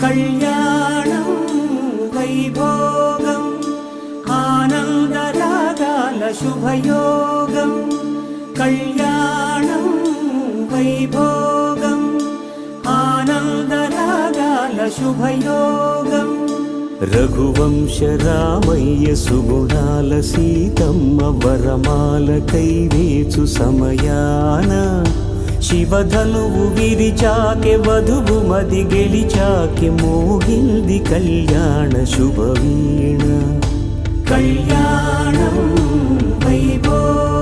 కళ్యాణం వైభోగం ఆనందరాగాల శుభయోగం కళ్యాణం వైభోగం ఆనందరాగాల శుభయోగం రఘువంశ రామయ్య సుగుణాల సీతమ్మ వరమాల కైవేచు సమయాన శివధనువు విరిచాకె వధువు మది గెలిచాకె మోగింది కళ్యాణ శుభవీణ కళ్యాణం వైభోగం